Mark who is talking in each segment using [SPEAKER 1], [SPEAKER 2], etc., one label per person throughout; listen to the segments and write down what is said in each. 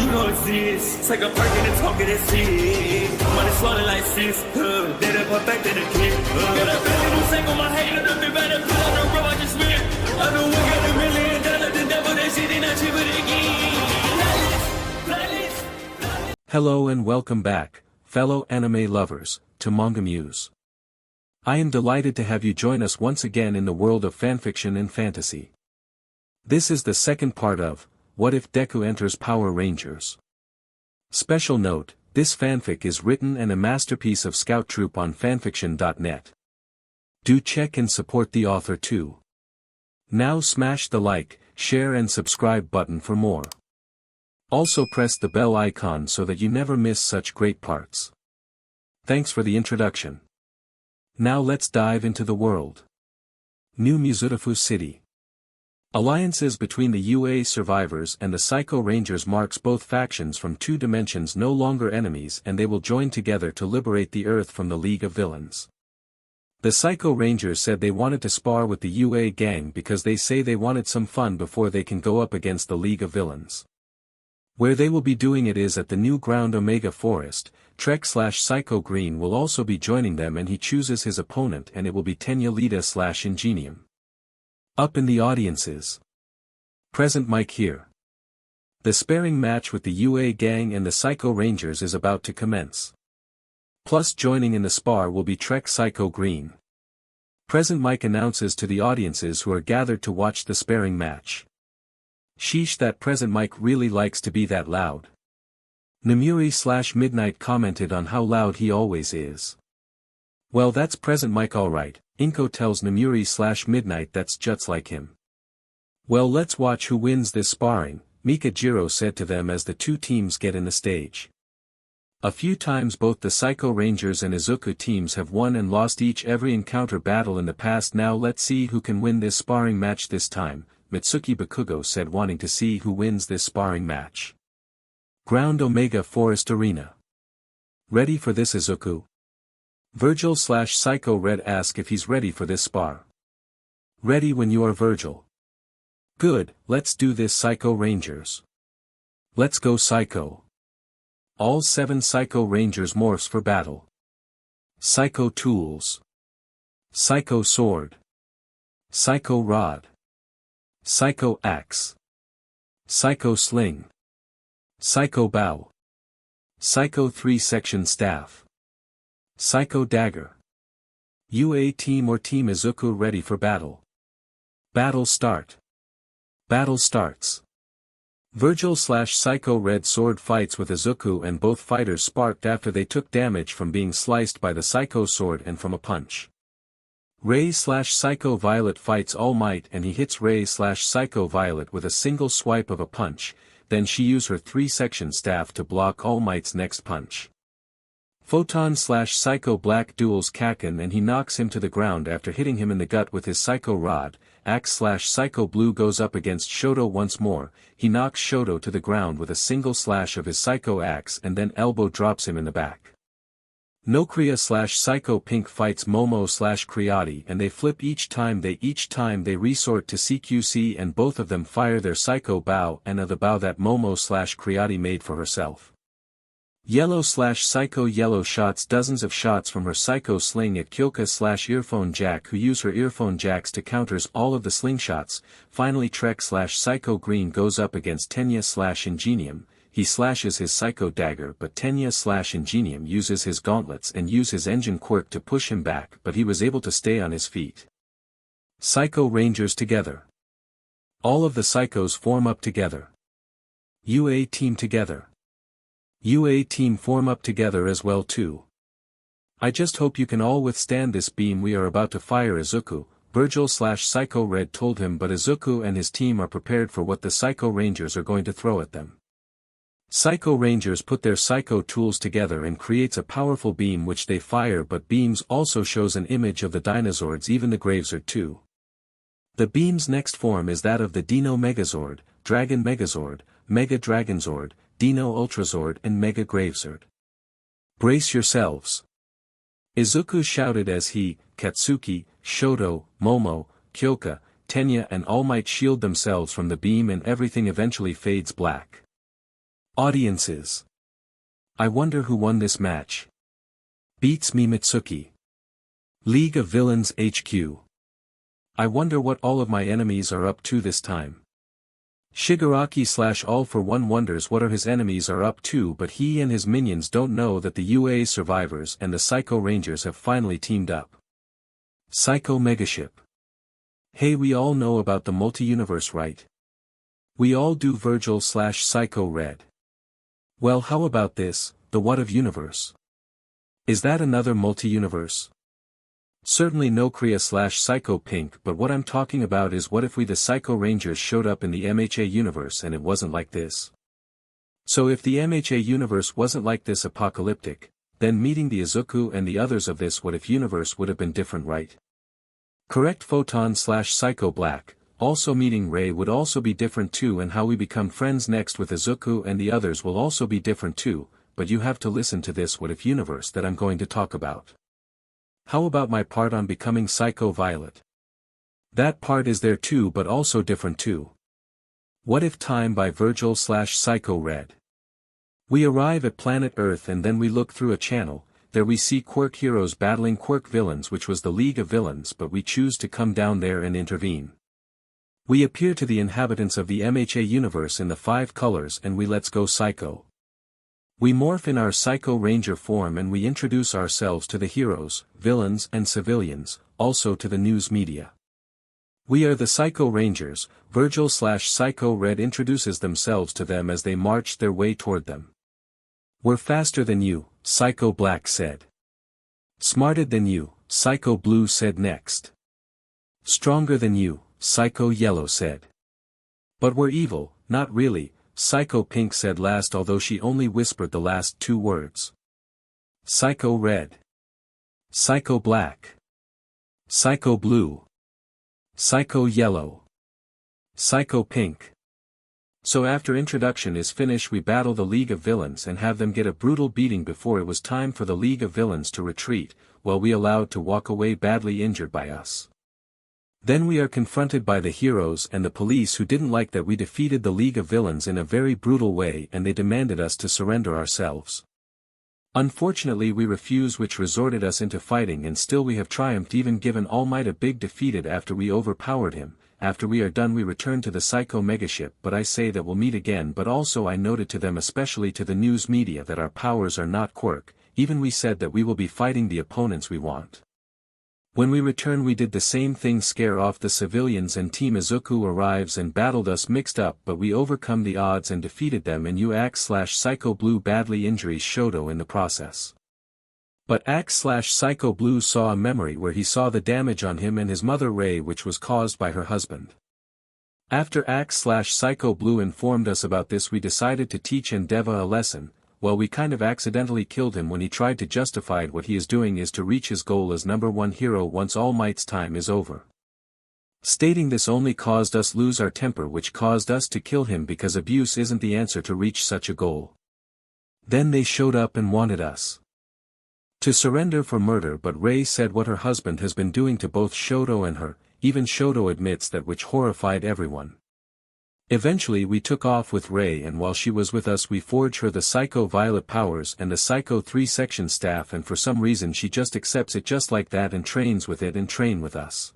[SPEAKER 1] You know it's this. Take a perk and a talk of that shit. Money swallowing like sis. Did it perfect in the kid. Got a billion who sang on my head. Look up better put on the road I just spent. I know we got $1 million. The devil that shit ain't not cheaper again.
[SPEAKER 2] Hello and welcome back, fellow anime lovers, to MangaMuse. I am delighted to have you join us once again in the world of fanfiction and fantasy. This is the second part of What If Deku Enters Power Rangers. Special note, this fanfic is written and a masterpiece of scouttroop on FANFICTIONnet. Do check and support the author too. Now smash the like, share and subscribe button for more. Also press the bell icon so that you never miss such great parts. Thanks for the introduction. Now let's dive into the world. New Muzurifu City. Alliances between the UA survivors and the Psycho Rangers marks both factions from two dimensions no longer enemies, and they will join together to liberate the Earth from the League of Villains. The Psycho Rangers said they wanted to spar with the UA gang because they say they wanted some fun before they can go up against the League of Villains. Where they will be doing it is at the new Ground Omega Forest. Trek/Psycho Green will also be joining them, and he chooses his opponent, and it will be Tenya Lita/Ingenium. Up in the audiences. Present Mike here. The sparring match with the UA gang and the Psycho Rangers is about to commence. Plus joining in the spar will be Trek Psycho Green. Present Mike announces to the audiences who are gathered to watch the sparring match. Sheesh, that Present Mike really likes to be that loud. Namuri/Midnight commented on how loud he always is. Well, that's Present Mike alright. Inko tells Namuri/Midnight that's just like him. Well, let's watch who wins this sparring, Mika Jiro said to them as the two teams get in the stage. A few times both the Psycho Rangers and Izuku teams have won and lost each every encounter battle in the past. Now let's see who can win this sparring match this time, Mitsuki Bakugou said, wanting to see who wins this sparring match. Ground Omega Forest Arena. Ready for this, Izuku? Virgil/Psycho Red ask if he's ready for this spar. Ready when you are, Virgil. Good, let's do this, Psycho Rangers. Let's go, Psycho. All 7 Psycho Rangers morphs for battle. Psycho Tools. Psycho Sword. Psycho Rod. Psycho Axe. Psycho Sling. Psycho Bow. Psycho 3-section Staff. Psycho Dagger. UA team or Team Izuku ready for battle. Battle start. Battle starts. Virgil/Psycho Red Sword fights with Izuku, and both fighters sparked after they took damage from being sliced by the Psycho Sword and from a punch. Ray/Psycho Violet fights All Might, and he hits Ray/Psycho Violet with a single swipe of a punch, then she used her 3-section staff to block All Might's next punch. Photon/Psycho Black duels Kaken, and he knocks him to the ground after hitting him in the gut with his Psycho Rod. Axe/Psycho Blue goes up against Shoto once more, he knocks Shoto to the ground with a single slash of his Psycho Axe and then elbow drops him in the back. Nokria/Psycho Pink fights Momo/Creati, and they flip each time they resort to CQC, and both of them fire their Psycho Bow and the bow that Momo/Creati made for herself. Yellow/Psycho Yellow shots dozens of shots from her Psycho Sling at Kyoka/Earphone Jack, who use her earphone jacks to counters all of the slingshots. Finally Trek/Psycho Green goes up against Tenya/Ingenium. He slashes his Psycho Dagger, but Tenya/Ingenium uses his gauntlets and use his engine quirk to push him back, but he was able to stay on his feet. Psycho Rangers together. All of the Psychos form up together. UA team together. UA team form up together as well too. I just hope you can all withstand this beam we are about to fire, Izuku, Virgil/Psycho Red told him, but Izuku and his team are prepared for what the Psycho Rangers are going to throw at them. Psycho Rangers put their Psycho tools together and creates a powerful beam which they fire, but beams also shows an image of the Dinozords, even the Gravesword too. The beam's next form is that of the Dino Megazord, Dragon Megazord, Mega Dragonzord, Dino Ultrazord and Mega Gravesword. Brace yourselves. Izuku shouted as he, Katsuki, Shoto, Momo, Kyoka, Tenya and All Might shield themselves from the beam, and everything eventually fades black. Audiences. I wonder who won this match. Beats me Mitsuki. League of Villains HQ. I wonder what all of my enemies are up to this time. Shigaraki / All for One wonders what his enemies are up to, but he and his minions don't know that the UA survivors and the Psycho Rangers have finally teamed up. Psycho Megaship. Hey, we all know about the multi-universe, right? We all do Virgil / Psycho Red. Well, how about this, the What If universe? Is that another multi-universe? Certainly no Kriya / Psycho Pink, but what I'm talking about is what if we the Psycho Rangers showed up in the MHA universe and it wasn't like this? So if the MHA universe wasn't like this apocalyptic, then meeting the Izuku and the others of this What If universe would have been different, right? Correct. Photon / Psycho Black, also meeting Ray would also be different too, and how we become friends next with Izuku and the others will also be different too, but you have to listen to this What If universe that I'm going to talk about. How about my part on becoming Psycho Violet? That part is there too, but also different too. What If Time by Virgil / Psycho Red. We arrive at planet Earth and then we look through a channel, there we see quirk heroes battling quirk villains, which was the League of Villains, but we choose to come down there and intervene. We appear to the inhabitants of the MHA universe in the 5 colors and we let's go psycho. We morph in our Psycho Ranger form and we introduce ourselves to the heroes, villains and civilians, also to the news media. We are the Psycho Rangers. Virgil / Psycho Red introduces themselves to them as they march their way toward them. We're faster than you, Psycho Black said. Smarter than you, Psycho Blue said next. Stronger than you, Psycho Yellow said. But we're evil, not really, Psycho Pink said last, although she only whispered the last 2 words. Psycho Red. Psycho Black. Psycho Blue. Psycho Yellow. Psycho Pink. So after introduction is finished we battle the League of Villains and have them get a brutal beating before it was time for the League of Villains to retreat, while we allowed to walk away badly injured by us. Then we are confronted by the heroes and the police who didn't like that we defeated the League of Villains in a very brutal way and they demanded us to surrender ourselves. Unfortunately we refuse, which resorted us into fighting, and still we have triumphed, even given All Might a big defeated after we overpowered him. After we are done we return to the Psycho Megaship, but I say that we'll meet again, but also I noted to them, especially to the news media, that our powers are not quirk, even we said that we will be fighting the opponents we want. When we return we did the same thing, scare off the civilians, and Team Izuku arrives and battled us mixed up, but we overcome the odds and defeated them, and UX / Psycho Blue badly injuries Shoto in the process. But Axe / Psycho Blue saw a memory where he saw the damage on him and his mother Ray, which was caused by her husband. After Axe / Psycho Blue informed us about this we decided to teach Endeavor a lesson. Well, we kind of accidentally killed him when he tried to justify what he is doing is to reach his goal as #1 hero once All Might's time is over. Stating this only caused us lose our temper, which caused us to kill him because abuse isn't the answer to reach such a goal. Then they showed up and wanted us to surrender for murder, but Ray said what her husband has been doing to both Shoto and her, even Shoto admits that, which horrified everyone. Eventually we took off with Ray, and while she was with us we forged her the Psycho Violet powers and the Psycho 3 section staff, and for some reason she just accepts it just like that and trains with it and train with us.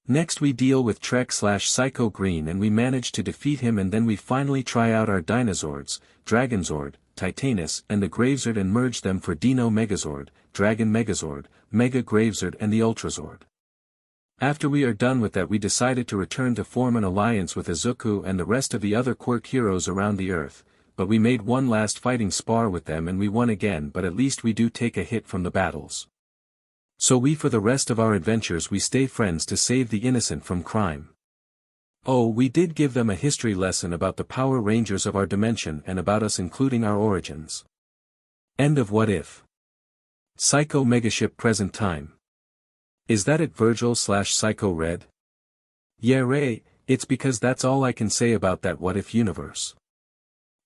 [SPEAKER 2] Next we deal with Trek / Psycho Green and we manage to defeat him, and then we finally try out our Dinozords, Dragonzord, Titanus and the Gravezord, and merge them for Dino Megazord, Dragon Megazord, Mega Gravezord and the Ultrazord. After we are done with that we decided to return to form an alliance with Izuku and the rest of the other quirk heroes around the earth, but we made one last fighting spar with them and we won again, but at least we do take a hit from the battles. So we, for the rest of our adventures we stay friends to save the innocent from crime. Oh, we did give them a history lesson about the Power Rangers of our dimension and about us, including our origins. End of What If. Psycho Megaship present time. Is that it, Virgil / Psycho Red? Yeah, Ray, it's because that's all I can say about that What If universe.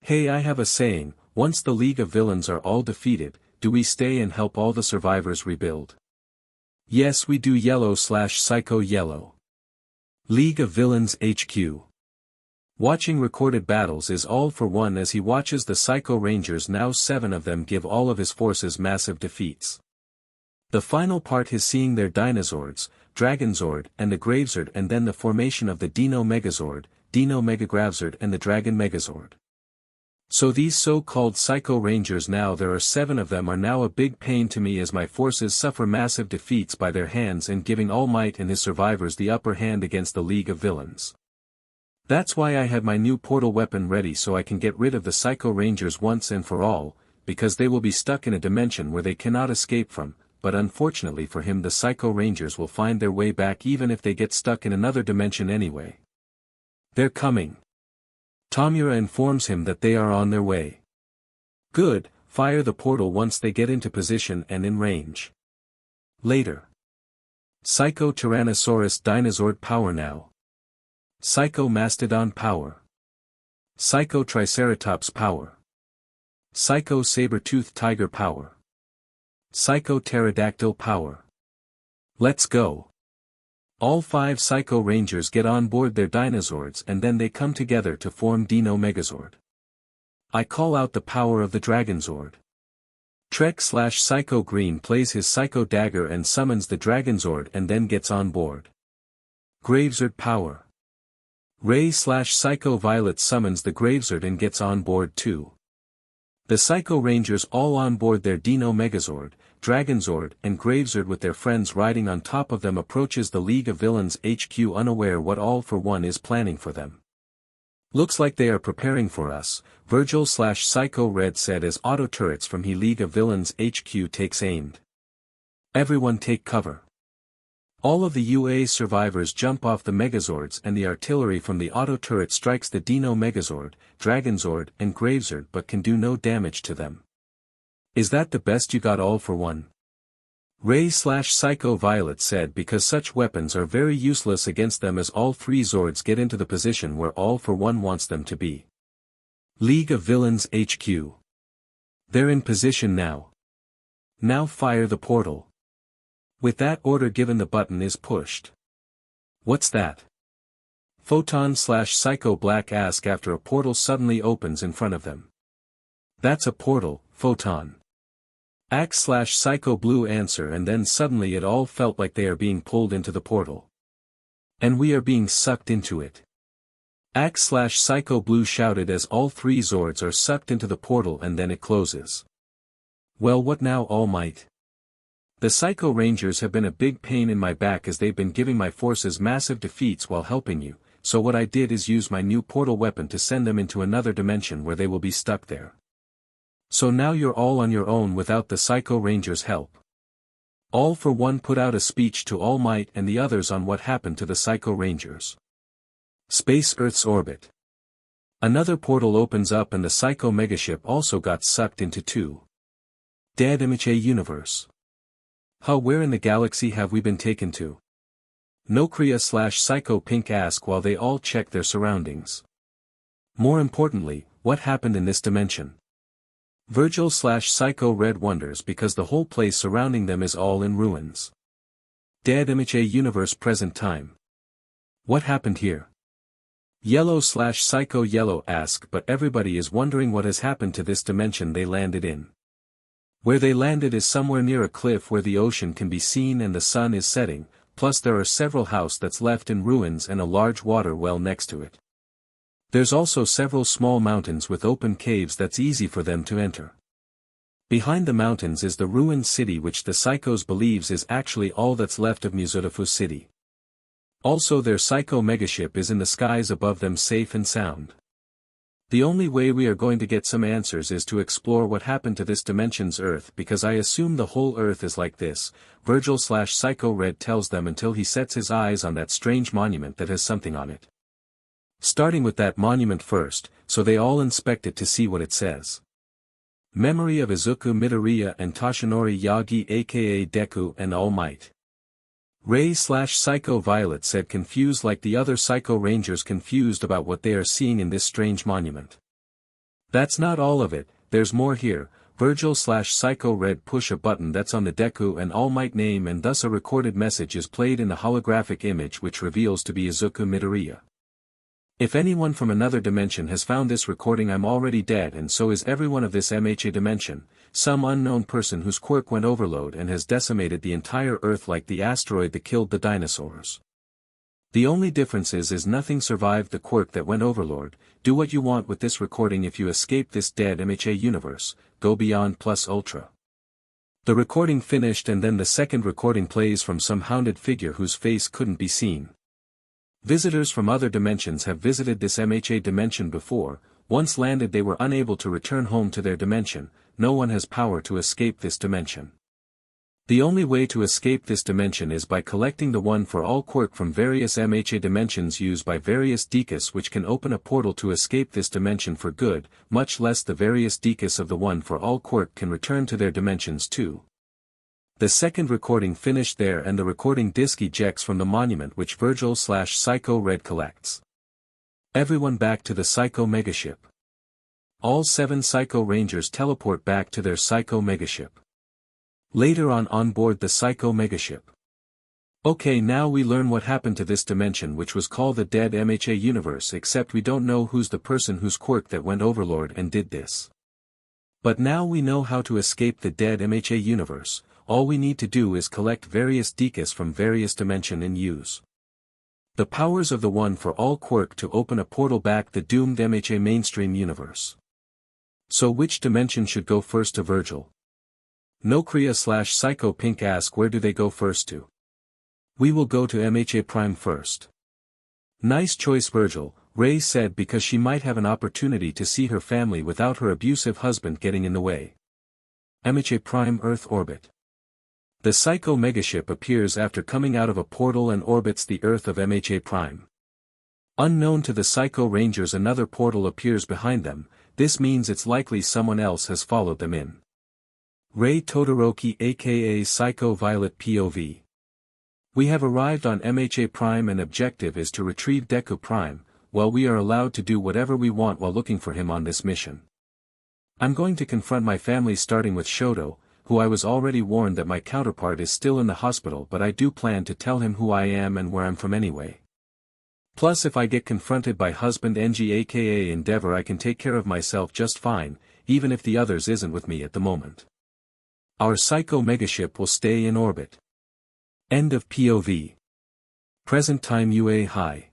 [SPEAKER 2] Hey, I have a saying, once the League of Villains are all defeated, do we stay and help all the survivors rebuild? Yes we do. Yellow / Psycho Yellow. League of Villains HQ. Watching recorded battles is all for one as he watches the Psycho Rangers, now 7 of them, give all of his forces massive defeats. The final part is seeing their Dinozords, Dragonzord and the Gravezord, and then the formation of the Dino Megazord, Dino Megagravzord and the Dragon Megazord. So these so-called Psycho Rangers, now there are 7 of them, are now a big pain to me as my forces suffer massive defeats by their hands and giving All Might and his survivors the upper hand against the League of Villains. That's why I have my new portal weapon ready, so I can get rid of the Psycho Rangers once and for all, because they will be stuck in a dimension where they cannot escape from, but unfortunately for him the Psycho Rangers will find their way back even if they get stuck in another dimension anyway. They're coming. Tamura informs him that they are on their way. Good, fire the portal once they get into position and in range. Later. Psycho Tyrannosaurus Dinozord power now. Psycho Mastodon power. Psycho Triceratops power. Psycho Saber-toothed Tiger power. Psycho Pterodactyl power. Let's go. All 5 Psycho Rangers get on board their Dinozords and then they come together to form Dino Megazord. I call out the power of the Dragonzord. Trek/Psycho Green plays his Psycho Dagger and summons the Dragonzord and then gets on board. Gravezord power. Ray/Psycho Violet summons the Gravezord and gets on board too. The Psycho Rangers all on board their Dino Megazord, Dragonzord and Gravezord with their friends riding on top of them approaches the League of Villains HQ, unaware what All for One is planning for them. Looks like they are preparing for us, Virgil/Psycho Red said as auto turrets from the League of Villains HQ takes aim. Everyone take cover. All of the UA survivors jump off the Megazords and the artillery from the auto turret strikes the Dino Megazord, Dragonzord and Gravezord but can do no damage to them. Is that the best you got, All for One? Ray/Psycho Violet said, because such weapons are very useless against them as all 3 Zords get into the position where All for One wants them to be. League of Villains HQ. They're in position now. Now fire the portal. With that order given, the button is pushed. What's that? Photon/Psycho Black ask after a portal suddenly opens in front of them. That's a portal, Photon. Axe/Psycho Blue answer, and then suddenly it all felt like they are being pulled into the portal. And we are being sucked into it. Axe/Psycho Blue shouted as all 3 Zords are sucked into the portal and then it closes. Well, what now, All Might? The Psycho Rangers have been a big pain in my back as they've been giving my forces massive defeats while helping you, so what I did is use my new portal weapon to send them into another dimension where they will be stuck there. So now you're all on your own without the Psycho Rangers' help. All for One put out a speech to All Might and the others on what happened to the Psycho Rangers. Space Earth's orbit. Another portal opens up and the Psycho Megaship also got sucked into too. Dead MHA universe. Where in the galaxy have we been taken to? Nokria/Psycho Pink ask while they all check their surroundings. More importantly, what happened in this dimension? Virgil/Psycho Red wonders because the whole place surrounding them is all in ruins. Dead MHA universe present time. What happened here? Yellow/Psycho Yellow ask, but everybody is wondering what has happened to this dimension they landed in. Where they landed is somewhere near a cliff where the ocean can be seen and the sun is setting, plus there are several houses that's left in ruins and a large water well next to it. There's also several small mountains with open caves that's easy for them to enter. Behind the mountains is the ruined city which the Psychos believes is actually all that's left of Muzotafu City. Also their Psycho Megaship is in the skies above them safe and sound. The only way we are going to get some answers is to explore what happened to this dimension's Earth, because I assume the whole Earth is like this, Virgil/Psycho Red tells them until he sets his eyes on that strange monument that has something on it. Starting with that monument first, so they all inspect it to see what it says. Memory of Izukumidoriya and Toshinori Yagi aka Deku and All Might. Ray/Psycho Violet said, confused like the other Psycho Rangers confused about what they are seeing in this strange monument. That's not all of it, there's more here. Virgil/Psycho Red push a button that's on the Deku and All Might name and thus a recorded message is played in the holographic image which reveals to be Izukumidoriya. If anyone from another dimension has found this recording, I'm already dead, and so is everyone of this MHA dimension, some unknown person whose quirk went overload and has decimated the entire Earth like the asteroid that killed the dinosaurs. The only difference is nothing survived the quirk that went overlord. Do what you want with this recording. If you escape this dead MHA universe, go beyond plus ultra. The recording finished, and then the second recording plays from some hounded figure whose face couldn't be seen. Visitors from other dimensions have visited this MHA dimension before. Once landed, they were unable to return home to their dimension. No one has power to escape this dimension. The only way to escape this dimension is by collecting the one for all quirk from various MHA dimensions used by various Dekus, which can open a portal to escape this dimension for good, much less the various Dekus of the one for all quirk can return to their dimensions too. The second recording finished there, and the recording disc ejects from the monument which Virgil/Psycho Red collects. Everyone back to the Psycho Megaship. All 7 Psycho Rangers teleport back to their Psycho Megaship. Later on board the Psycho Megaship. Okay, now we learn what happened to this dimension, which was called the Dead MHA Universe, except we don't know who's the person whose quirk that went overlord and did this. But now we know how to escape the Dead MHA Universe. All we need to do is collect various Dekus from various dimension and use the powers of the one for all quirk to open a portal back the doomed MHA mainstream universe. So which dimension should go first to Virgil? Nokria/Psycho Pink ask, where do they go first to? We will go to MHA Prime first. Nice choice, Virgil, Ray said, because she might have an opportunity to see her family without her abusive husband getting in the way. MHA Prime Earth orbit. The Psycho Megaship appears after coming out of a portal and orbits the Earth of MHA Prime. Unknown to the Psycho Rangers, another portal appears behind them. This means it's likely someone else has followed them in. Ray Todoroki aka Psycho Violet POV. We have arrived on MHA Prime and objective is to retrieve Deku Prime. Well, we are allowed to do whatever we want while looking for him on this mission. I'm going to confront my family, starting with Shoto, who I was already warned that my counterpart is still in the hospital, but I do plan to tell him who I am and where I'm from anyway. Plus, if I get confronted by husband NG aka Endeavor, I can take care of myself just fine, even if the others isn't with me at the moment. Our Psycho Megaship will stay in orbit. End of POV. Present time UA high.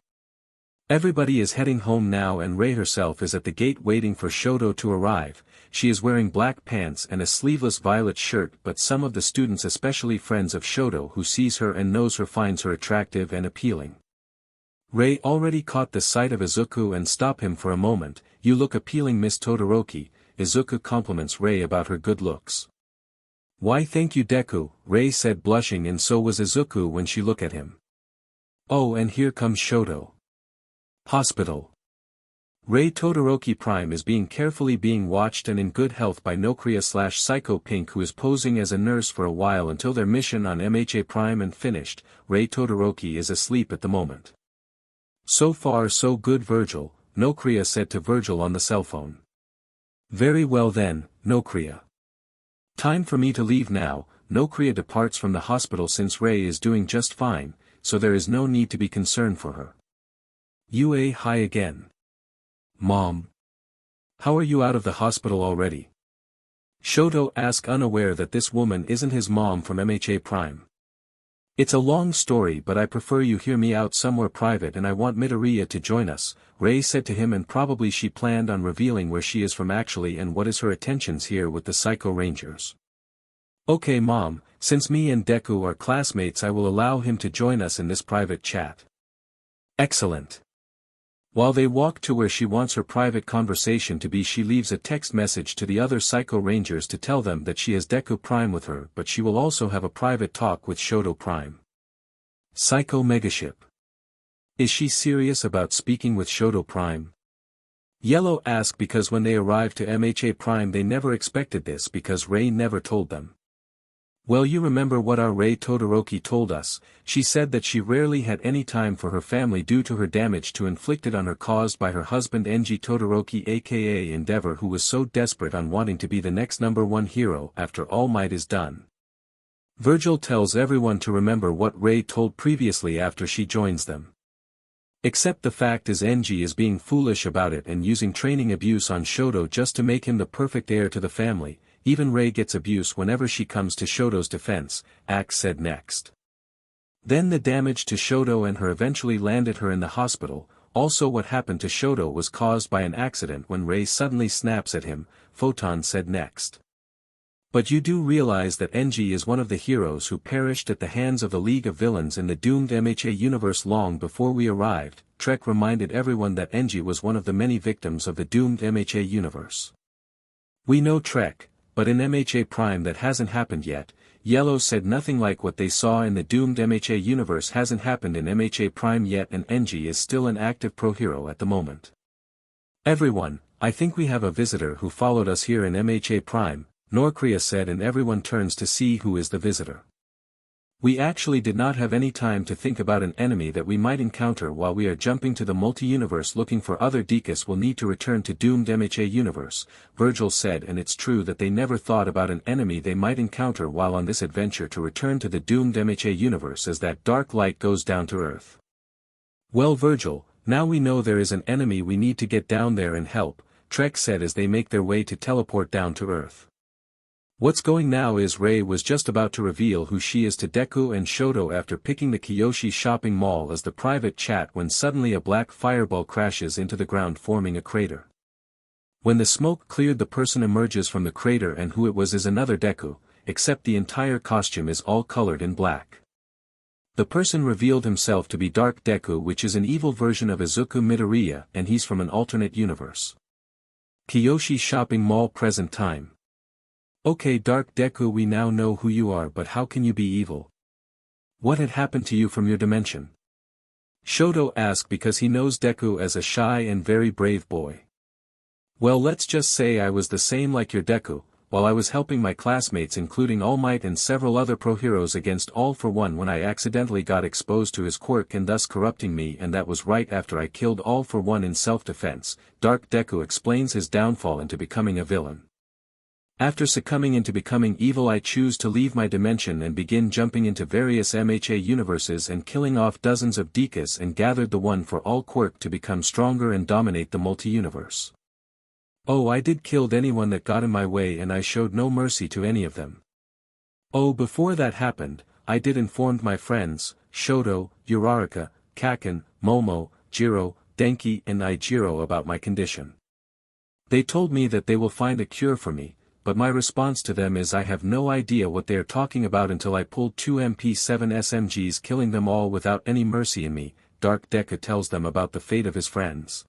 [SPEAKER 2] Everybody is heading home now, and Ray herself is at the gate waiting for Shoto to arrive. She is wearing black pants and a sleeveless violet shirt, but some of the students, especially friends of Shoto who sees her and knows her, finds her attractive and appealing. Ray already caught the sight of Izuku and stop him for a moment. You look appealing, Miss Todoroki. Izuku compliments Ray about her good looks. Why thank you, Deku, Ray said, blushing, and so was Izuku when she looked at him. Oh, and here comes Shoto. Hospital. Ray Todoroki Prime is carefully being watched and in good health by Nokria/Psycho Pink, who is posing as a nurse for a while until their mission on MHA Prime and finished. Ray Todoroki is asleep at the moment. So far so good, Virgil, Nokria said to Virgil on the cell phone. Very well then, Nokria. Time for me to leave now. Nokria departs from the hospital since Ray is doing just fine, so there is no need to be concerned for her. UA high again. Mom. How are you out of the hospital already? Shoto asked, unaware that this woman isn't his mom from MHA Prime. It's a long story, but I prefer you hear me out somewhere private, and I want Midoriya to join us, Ray said to him, and probably she planned on revealing where she is from actually and what is her intentions here with the Psycho Rangers. Okay Mom, since me and Deku are classmates, I will allow him to join us in this private chat. Excellent. While they walk to where she wants her private conversation to be, she leaves a text message to the other Psycho Rangers to tell them that she has Deku Prime with her, but she will also have a private talk with Shoto Prime. Psycho Megaship. Is she serious about speaking with Shoto Prime? Yellow asked, because when they arrived to MHA Prime they never expected this, because Ray never told them. Well, you remember what our Ray Todoroki told us. She said that she rarely had any time for her family due to her damage inflicted on her caused by her husband NG Todoroki aka Endeavor, who was so desperate on wanting to be the next #1 hero after All Might is done. Virgil tells everyone to remember what Ray told previously after she joins them. Except the fact is Enji is being foolish about it and using training abuse on Shoto just to make him the perfect heir to the family. Even Rei gets abuse whenever she comes to Shoto's defense, Axe said next. Then the damage to Shoto and her eventually landed her in the hospital. Also what happened to Shoto was caused by an accident when Rei suddenly snaps at him, Photon said next. But you do realize that Enji is one of the heroes who perished at the hands of the League of Villains in the doomed MHA universe long before we arrived. Trek reminded everyone that Enji was one of the many victims of the doomed MHA universe. We know Trek, but in MHA Prime that hasn't happened yet. Yellow said nothing like what they saw in the doomed MHA universe hasn't happened in MHA Prime yet and Enji is still an active pro-hero at the moment. Everyone, I think we have a visitor who followed us here in MHA Prime, Norcrea said and everyone turns to see who is the visitor. We actually did not have any time to think about an enemy that we might encounter while we are jumping to the multi-universe looking for other Dekus will need to return to doomed MHA universe, Virgil said and it's true that they never thought about an enemy they might encounter while on this adventure to return to the doomed MHA universe as that dark light goes down to Earth. Well Virgil, now we know there is an enemy we need to get down there and help, Trek said as they make their way to teleport down to Earth. What's going now is Rei was just about to reveal who she is to Deku and Shoto after picking the Kiyoshi shopping mall as the private chat when suddenly a black fireball crashes into the ground forming a crater. When the smoke cleared the person emerges from the crater and who it was is another Deku, except the entire costume is all colored in black. The person revealed himself to be Dark Deku which is an evil version of izukumidoriya and he's from an alternate universe. Kiyoshi shopping mall present time. Okay Dark Deku we now know who you are but how can you be evil? What had happened to you from your dimension? Shoto asked because he knows Deku as a shy and very brave boy. Well let's just say I was the same like your Deku, while I was helping my classmates including All Might and several other pro-heroes against All for One when I accidentally got exposed to his quirk and thus corrupting me and that was right after I killed All for One in self-defense. Dark Deku explains his downfall into becoming a villain. After succumbing into becoming evil I choose to leave my dimension and begin jumping into various MHA universes and killing off dozens of Dekus and gathered the One for All quirk to become stronger and dominate the multi-universe. Oh I did killed anyone that got in my way and I showed no mercy to any of them. Oh before that happened, I did informed my friends, Shoto, Uraraka, Kaken, Momo, Jiro, Denki and Ijiro about my condition. They told me that they will find a cure for me. But my response to them is I have no idea what they are talking about until I pulled 2 MP7 SMGs killing them all without any mercy in me. Dark Deku tells them about the fate of his friends.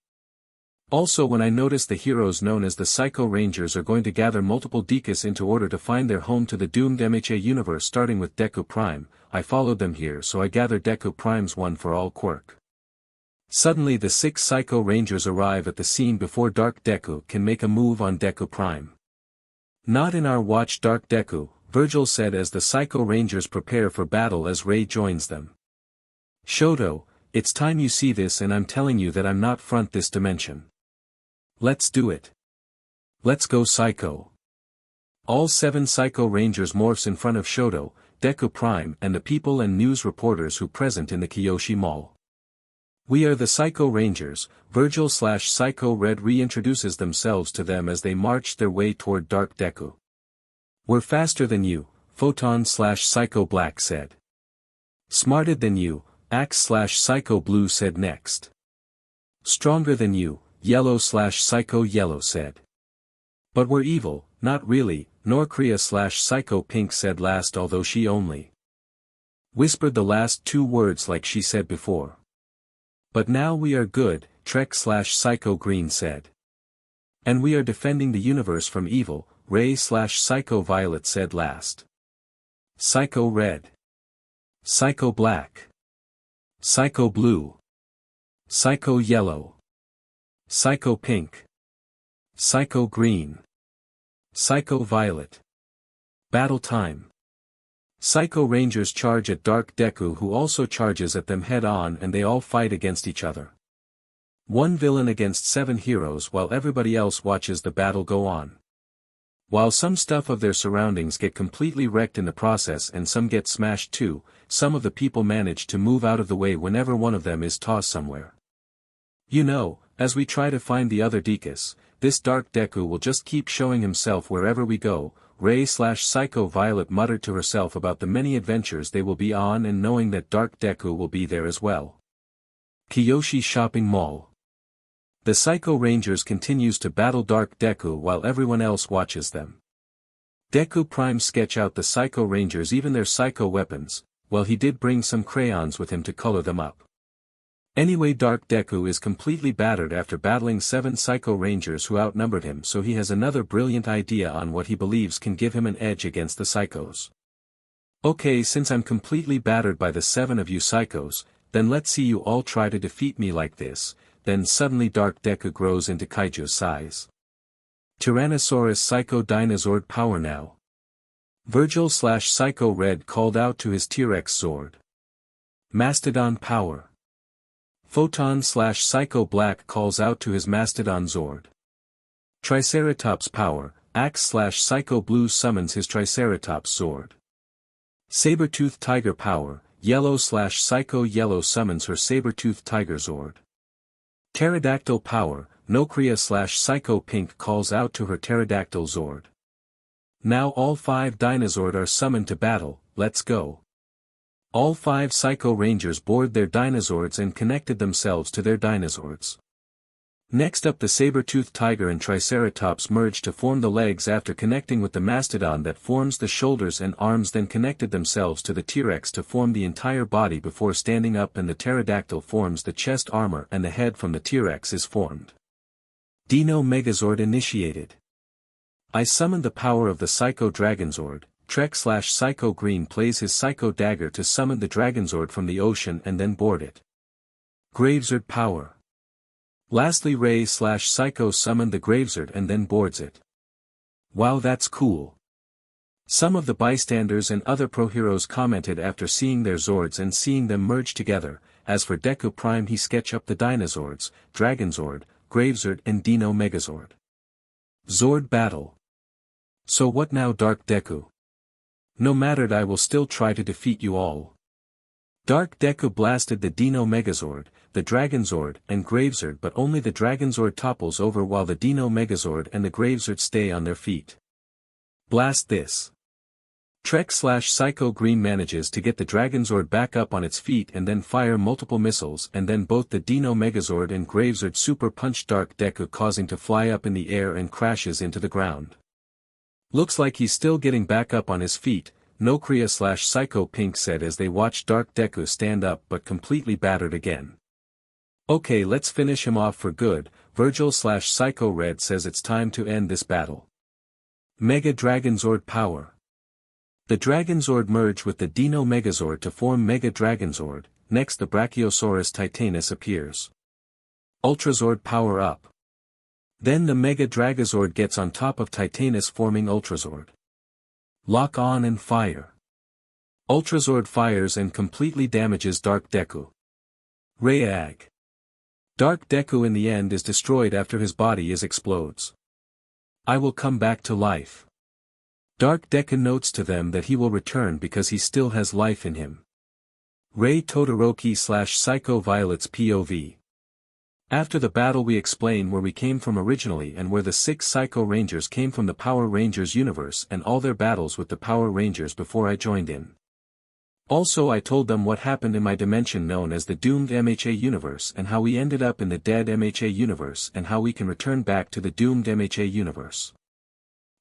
[SPEAKER 2] Also when I noticed the heroes known as the Psycho Rangers are going to gather multiple Dekus into order to find their home to the doomed MHA universe starting with Deku Prime, I followed them here so I gathered Deku Prime's One for All quirk. Suddenly the 6 Psycho Rangers arrive at the scene before Dark Deku can make a move on Deku Prime. Not in our watch Dark Deku, Virgil said as the Psycho Rangers prepare for battle as Rei joins them. Shoto, it's time you see this and I'm telling you that I'm not front this dimension. Let's do it. Let's go Psycho. All 7 Psycho Rangers morphs in front of Shoto, Deku Prime and the people and news reporters who present in the Kiyoshi Mall. We are the Psycho Rangers, Virgil/Psycho Red reintroduces themselves to them as they march their way toward Dark Deku. We're faster than you, Photon/Psycho Black said. Smarter than you, Axe/Psycho Blue said next. Stronger than you, Yellow/Psycho Yellow said. But we're evil, not really, Norcrea/Psycho Pink said last although she only whispered the last 2 words like she said before. But now we are good, Trek/Psycho Green said. And we are defending the universe from evil, Rei/Psycho Violet said last. Psycho Red. Psycho Black. Psycho Blue. Psycho Yellow. Psycho Pink. Psycho Green. Psycho Violet. Battle time. Psycho Rangers charge at Dark Deku who also charges at them head-on and they all fight against each other. 1 villain against 7 heroes while everybody else watches the battle go on. While some stuff of their surroundings get completely wrecked in the process and some get smashed too, some of the people manage to move out of the way whenever one of them is tossed somewhere. You know, as we try to find the other Dekus, this Dark Deku will just keep showing himself wherever we go, Rei/Psycho Violet muttered to herself about the many adventures they will be on and knowing that Dark Deku will be there as well. Kiyoshi Shopping Mall. The Psycho Rangers continues to battle Dark Deku while everyone else watches them. Deku Prime sketch out the Psycho Rangers even their Psycho weapons, well he did bring some crayons with him to color them up. Anyway Dark Deku is completely battered after battling 7 Psycho Rangers who outnumbered him, so he has another brilliant idea on what he believes can give him an edge against the Psychos. Okay, since I'm completely battered by the 7 of you Psychos, then let's see you all try to defeat me like this. Then suddenly Dark Deku grows into kaiju size. Tyrannosaurus Psycho Dinozord power now. Virgil/Psycho Red called out to his T-Rex Zord. Mastodon power. Photon/Psycho Black calls out to his Mastodon Zord. Triceratops power, Axe/Psycho Blue summons his Triceratops Zord. Saber-Tooth Tiger power, Yellow/Psycho Yellow summons her Saber-Tooth Tiger Zord. Pterodactyl power, Nocria/Psycho Pink calls out to her Pterodactyl Zord. Now all 5 Dinozord are summoned to battle, let's go. All 5 Psycho Rangers board their Dinozords and connected themselves to their Dinozords. Next up the Saber-Tooth Tiger and Triceratops merged to form the legs after connecting with the Mastodon that forms the shoulders and arms, then connected themselves to the T-Rex to form the entire body before standing up, and the Pterodactyl forms the chest armor and the head from the T-Rex is formed. Dino Megazord initiated. I summoned the power of the Psycho Dragonzord. Trek/Psycho Green plays his Psycho Dagger to summon the Dragonzord from the ocean and then board it. Gravezord power. Lastly Rei/Psycho summoned the Gravezord and then boards it. Wow, that's cool. Some of the bystanders and other pro-heroes commented after seeing their Zords and seeing them merge together. As for Deku Prime, he sketched up the Dinozords, Dragonzord, Gravezord and Dino Megazord. Zord battle. So what now Dark Deku? No mattered, I will still try to defeat you all. Dark Deku blasted the Dino Megazord, the Dragonzord and Gravezord, but only the Dragonzord topples over while the Dino Megazord and the Gravezord stay on their feet. Blast this. Trek/Psycho Green manages to get the Dragonzord back up on its feet and then fire multiple missiles, and then both the Dino Megazord and Gravezord super punch Dark Deku, causing to fly up in the air and crashes into the ground. Looks like he's still getting back up on his feet, Nocria/Psycho Pink said as they watched Dark Deku stand up but completely battered again. Okay, let's finish him off for good. Virgil/Psycho Red says it's time to end this battle. Mega Dragonzord power. The Dragonzord merge with the Dino Megazord to form Mega Dragonzord. Next the Brachiosaurus Titanus appears. Ultrazord power up. Then the Mega Dragozord gets on top of Titanus forming Ultrazord. Lock on and fire. Ultrazord fires and completely damages Dark Deku. Reag. Dark Deku in the end is destroyed after his body explodes. I will come back to life. Dark Deku notes to them that he will return because he still has life in him. Rei Todoroki/Psycho Violet's POV. After the battle we explain where we came from originally and where the 6 Psycho Rangers came from, the Power Rangers universe and all their battles with the Power Rangers before I joined in. Also I told them what happened in my dimension known as the doomed MHA universe and how we ended up in the dead MHA universe and how we can return back to the doomed MHA universe.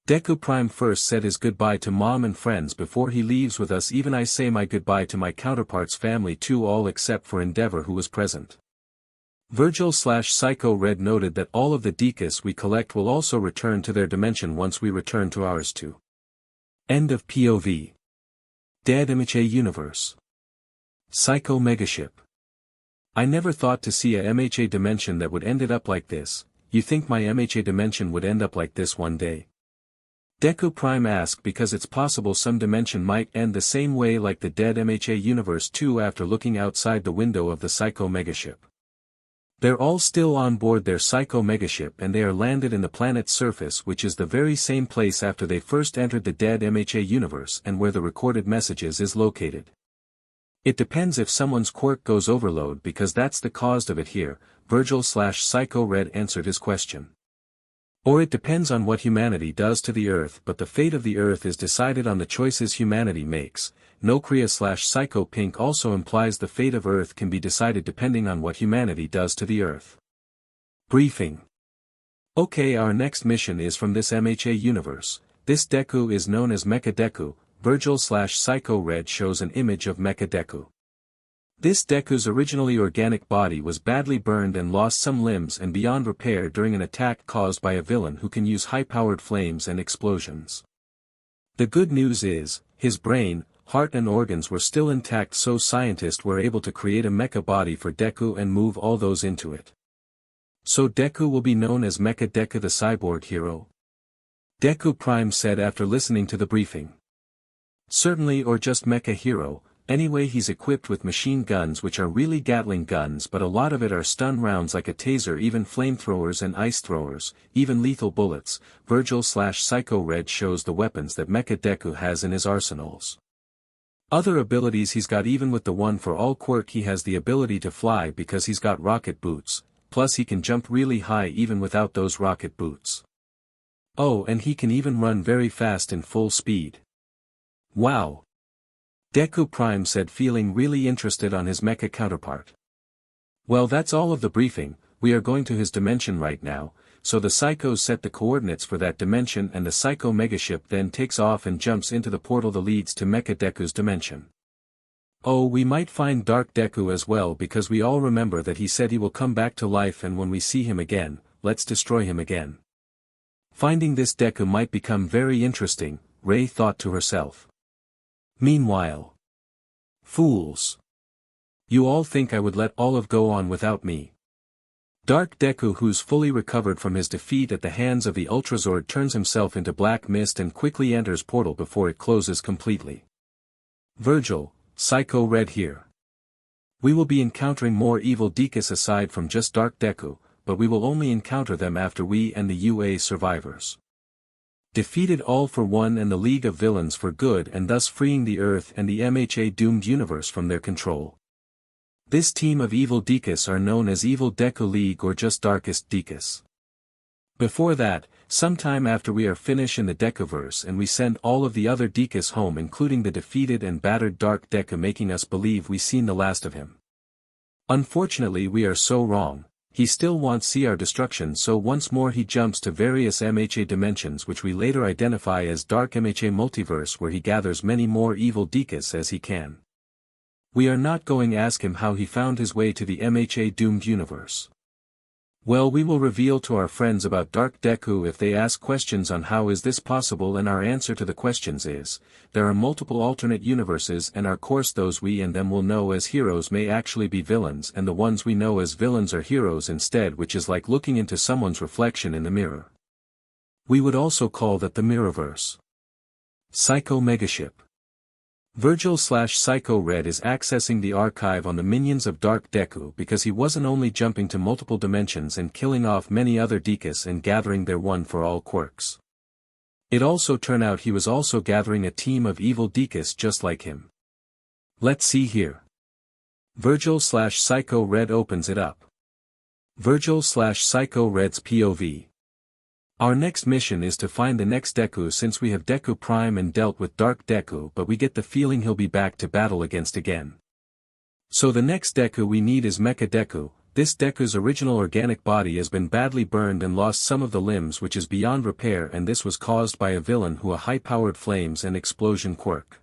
[SPEAKER 2] Deku Prime first said his goodbye to mom and friends before he leaves with us. Even I say my goodbye to my counterparts' family too, all except for Endeavor who was present. Virgil/Psycho Red noted that all of the Dekus we collect will also return to their dimension once we return to ours too. End of POV. Dead MHA Universe. Psycho Megaship. I never thought to see a MHA dimension that would ended up like this. You think my MHA dimension would end up like this one day? Deku Prime asked because it's possible some dimension might end the same way like the dead MHA universe too after looking outside the window of the Psycho Megaship. They're all still on board their Psycho Megaship and they are landed in the planet's surface, which is the very same place after they first entered the dead MHA universe and where the recorded messages is located. It depends if someone's quirk goes overload because that's the cause of it here, Virgil/Psycho Red answered his question. Or it depends on what humanity does to the earth, but the fate of the earth is decided on the choices humanity makes. Nokria/Psycho Pink also implies the fate of earth can be decided depending on what humanity does to the earth. Briefing. Okay, our next mission is from this MHA universe. This Deku is known as Mecha Deku. Virgil/Psycho Red shows an image of Mecha Deku. This Deku's originally organic body was badly burned and lost some limbs and beyond repair during an attack caused by a villain who can use high-powered flames and explosions. The good news is, his brain, heart and organs were still intact, so scientists were able to create a mecha body for Deku and move all those into it. So Deku will be known as Mecha Deku, the cyborg hero? Deku Prime said after listening to the briefing. Certainly, or just Mecha Hero. Anyway, he's equipped with machine guns, which are really Gatling guns, but a lot of it are stun rounds like a taser, even flamethrowers and ice throwers, even lethal bullets. Virgil/Psycho Red shows the weapons that Mecha Deku has in his arsenals. Other abilities he's got, even with the one for all quirk, he has the ability to fly because he's got rocket boots, plus he can jump really high even without those rocket boots. Oh, and he can even run very fast in full speed. Wow! Deku Prime said, feeling really interested on his mecha counterpart. Well, that's all of the briefing. We are going to his dimension right now, so the Psychos set the coordinates for that dimension and the Psycho Megaship then takes off and jumps into the portal that leads to Mecha Deku's dimension. Oh, we might find Dark Deku as well because we all remember that he said he will come back to life, and when we see him again, let's destroy him again. Finding this Deku might become very interesting, Rei thought to herself. Meanwhile. Fools. You all think I would let Olive go on without me. Dark Deku, who's fully recovered from his defeat at the hands of the Ultrazord, turns himself into black mist and quickly enters portal before it closes completely. Virgil, Psycho Red here. We will be encountering more evil Dekus aside from just Dark Deku, but we will only encounter them after we and the UA survivors defeated All for One and the League of Villains for good, and thus freeing the Earth and the MHA doomed universe from their control. This team of evil Dekus are known as Evil Deku League or just Darkest Dekus. Before that, sometime after we are finished in the Dekuverse and we send all of the other Dekus home, including the defeated and battered Dark Deku, making us believe we've seen the last of him. Unfortunately, we are so wrong. He still wants see our destruction, so once more he jumps to various MHA dimensions, which we later identify as Dark MHA Multiverse, where he gathers many more evil Dekus as he can. We are not going to ask him how he found his way to the MHA doomed universe. Well, we will reveal to our friends about Dark Deku if they ask questions on how is this possible, and our answer to the questions is, there are multiple alternate universes, and of course those we and them will know as heroes may actually be villains, and the ones we know as villains are heroes instead, which is like looking into someone's reflection in the mirror. We would also call that the Mirrorverse. Psycho Megaship. Virgil/Psycho Red is accessing the archive on the minions of Dark Deku because he wasn't only jumping to multiple dimensions and killing off many other Dekus and gathering their one for all quirks. It also turned out he was also gathering a team of evil Dekus just like him. Let's see here. Virgil/Psycho Red opens it up. Virgil/Psycho Red's POV. Our next mission is to find the next Deku, since we have Deku Prime and dealt with Dark Deku, but we get the feeling he'll be back to battle against again. So the next Deku we need is Mecha Deku. This Deku's original organic body has been badly burned and lost some of the limbs, which is beyond repair, and this was caused by a villain who a high-powered flames and explosion quirk.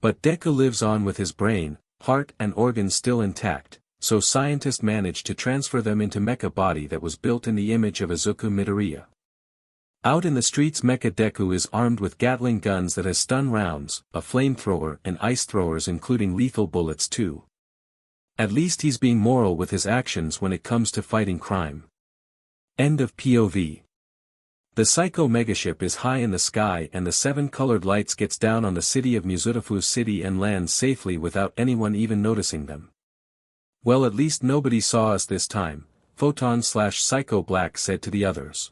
[SPEAKER 2] But Deku lives on with his brain, heart and organs still intact, so scientists managed to transfer them into Mecha body that was built in the image of izukumidoriya. Out in the streets, Mecha Deku is armed with Gatling guns that has stun rounds, a flamethrower and ice throwers, including lethal bullets too. At least he's being moral with his actions when it comes to fighting crime. End of POV. The Psycho Megaship is high in the sky and the 7 colored lights gets down on the city of Muzutafu City and lands safely without anyone even noticing them. Well, at least nobody saw us this time, Photon/Psycho Black said to the others.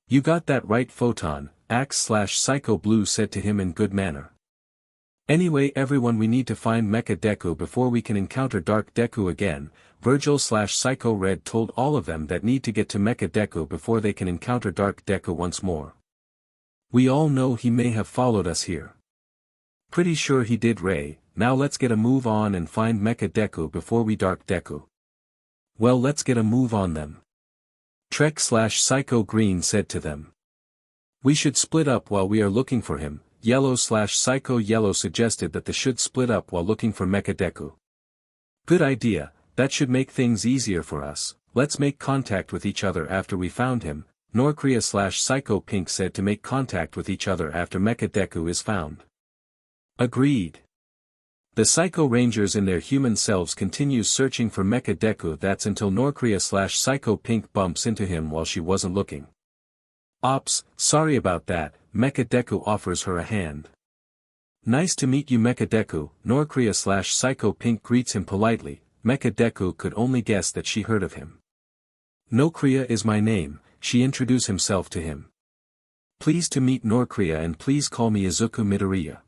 [SPEAKER 2] You got that right, Photon, Axe/Psycho Blue said to him in good manner. Anyway everyone, we need to find Mecha Deku before we can encounter Dark Deku again. Virgil/Psycho Red told all of them that need to get to Mecha Deku before they can encounter Dark Deku once more. We all know he may have followed us here. Pretty sure he did, Ray. Now let's get a move on and find Mecha Deku before we Dark Deku. Well, let's get a move on them. Trek/Psycho Green said to them. We should split up while we are looking for him. Yellow/Psycho Yellow suggested that they should split up while looking for Mecha Deku. Good idea, that should make things easier for us. Let's make contact with each other after we found him. Norcrea/Psycho Pink said to make contact with each other after Mecha Deku is found. Agreed. The Psycho Rangers in their human selves continue searching for Mecha Deku. That's until Norcrea/Psycho Pink bumps into him while she wasn't looking. Ops, sorry about that. Mecha Deku offers her a hand. Nice to meet you, Mecha Deku. Norcrea/Psycho Pink greets him politely. Mecha Deku could only guess that she heard of him. Norcrea is my name, she introduced himself to him. Pleased to meet Norcrea, and please call me Izukumidoriya.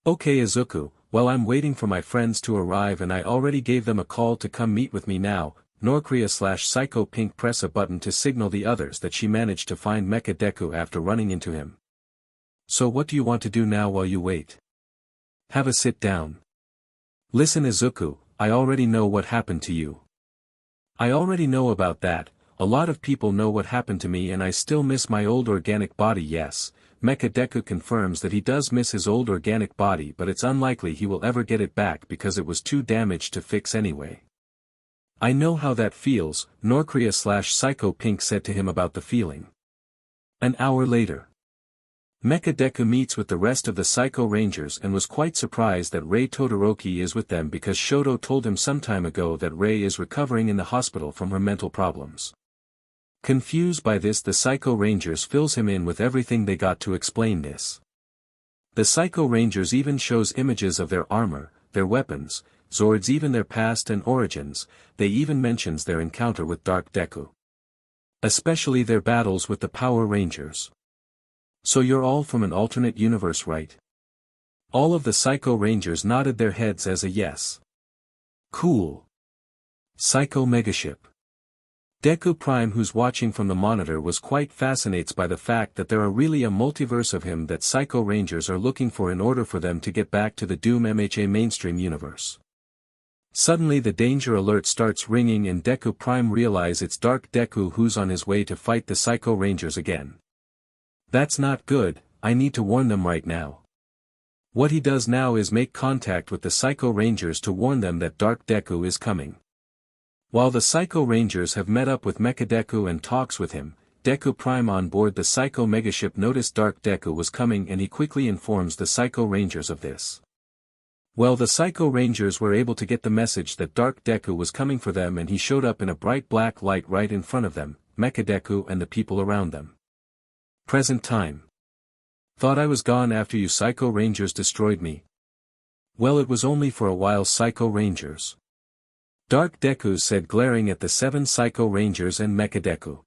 [SPEAKER 2] Okay Izuku, well I'm waiting for my friends to arrive and I already gave them a call to come meet with me now. Norcrea/Psycho Pink press a button to signal the others that she managed to find Mecha Deku after running into him. So what do you want to do now while you wait? Have a sit down. Listen Izuku, I already know what happened to you. I already know about that. A lot of people know what happened to me and I still miss my old organic body. Yes, Mecha Deku confirms that he does miss his old organic body, but it's unlikely he will ever get it back because it was too damaged to fix anyway. I know how that feels, Norcrea/Psycho Pink said to him about the feeling. An hour later. Mecha Deku meets with the rest of the Psycho Rangers and was quite surprised that Rei Todoroki is with them because Shoto told him some time ago that Rei is recovering in the hospital from her mental problems. Confused by this, the Psycho Rangers fills him in with everything they got to explain this. The Psycho Rangers even shows images of their armor, their weapons, Zords, even their past and origins. They even mentions their encounter with Dark Deku. Especially their battles with the Power Rangers. So you're all from an alternate universe, right? All of the Psycho Rangers nodded their heads as a yes. Cool. Psycho Megaship. Deku Prime, who's watching from the monitor, was quite fascinated by the fact that there are really a multiverse of him that Psycho Rangers are looking for in order for them to get back to the Doom MHA mainstream universe. Suddenly the danger alert starts ringing and Deku Prime realizes it's Dark Deku who's on his way to fight the Psycho Rangers again. That's not good, I need to warn them right now. What he does now is make contact with the Psycho Rangers to warn them that Dark Deku is coming. While the Psycho Rangers have met up with Mecha Deku and talks with him, Deku Prime on board the Psycho Megaship noticed Dark Deku was coming and he quickly informs the Psycho Rangers of this. Well, the Psycho Rangers were able to get the message that Dark Deku was coming for them and he showed up in a bright black light right in front of them, Mecha Deku and the people around them. Present time. Thought I was gone after you Psycho Rangers destroyed me. Well, it was only for a while, Psycho Rangers. Dark Deku said, glaring at the 7 Psycho Rangers and Mecha Deku.